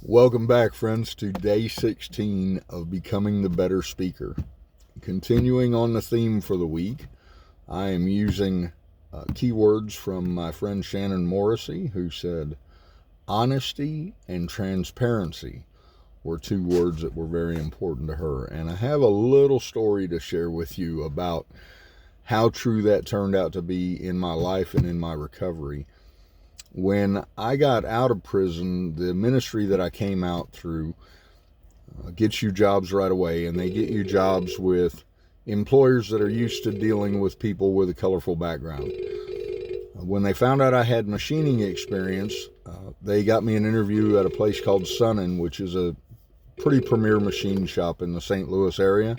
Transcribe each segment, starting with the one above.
Welcome back, friends, to day 16 of Becoming the Better Speaker. Continuing on the theme for the week, I am using keywords from my friend Shannon Morrissey, who said honesty and transparency were two words that were very important to her. And I have a little story to share with you about how true that turned out to be in my life and in my recovery. When I got out of prison, the ministry that I came out through gets you jobs right away, and they get you jobs with employers that are used to dealing with people with a colorful background. When they found out I had machining experience, they got me an interview at a place called Sunnin, which is a pretty premier machine shop in the St. Louis area.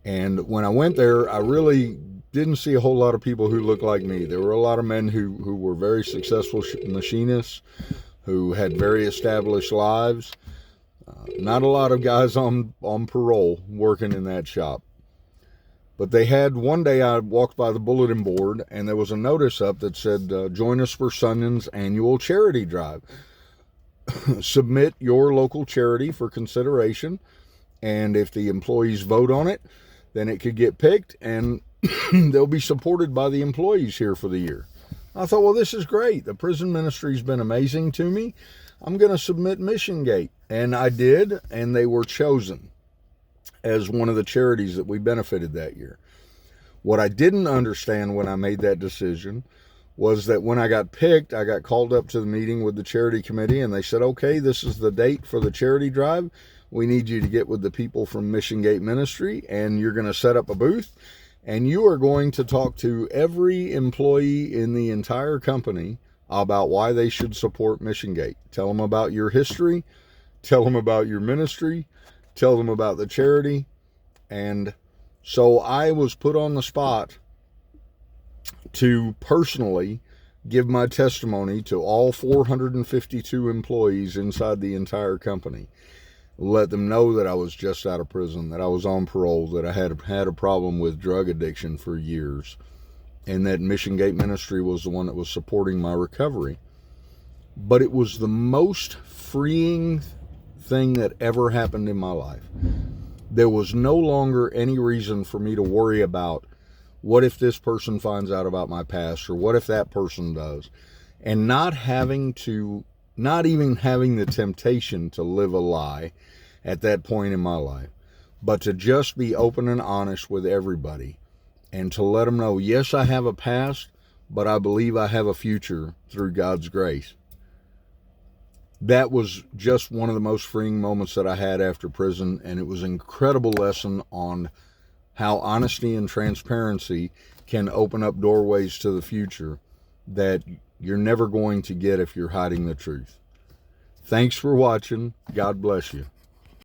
And when I went there, I really didn't see a whole lot of people who looked like me. There were a lot of men who were very successful machinists, who had very established lives. Not a lot of guys on parole working in that shop. But they had, one day I walked by the bulletin board and there was a notice up that said, join us for Sunnin's annual charity drive. Submit your local charity for consideration, and if the employees vote on it, then it could get picked and they'll be supported by the employees here for the year. I thought, well, this is great. The prison ministry's been amazing to me. I'm going to submit Mission Gate. And I did, and they were chosen as one of the charities that we benefited that year. What I didn't understand when I made that decision was that when I got picked, I got called up to the meeting with the charity committee, and they said, okay, this is the date for the charity drive. We need you to get with the people from Mission Gate Ministry, and you're going to set up a booth. And you are going to talk to every employee in the entire company about why they should support Mission Gate. Tell them about your history. Tell them about your ministry. Tell them about the charity. And so I was put on the spot to personally give my testimony to all 452 employees inside the entire company. Let them know that I was just out of prison, that I was on parole, that I had a problem with drug addiction for years, and that Mission Gate Ministry was the one that was supporting my recovery. But it was the most freeing thing that ever happened in my life. There was no longer any reason for me to worry about what if this person finds out about my past, or what if that person does, and not even having the temptation to live a lie at that point in my life, but to just be open and honest with everybody and to let them know, yes, I have a past, but I believe I have a future through God's grace. That was just one of the most freeing moments that I had after prison, and it was an incredible lesson on how honesty and transparency can open up doorways to the future that you're never going to get if you're hiding the truth. Thanks for watching. God bless you.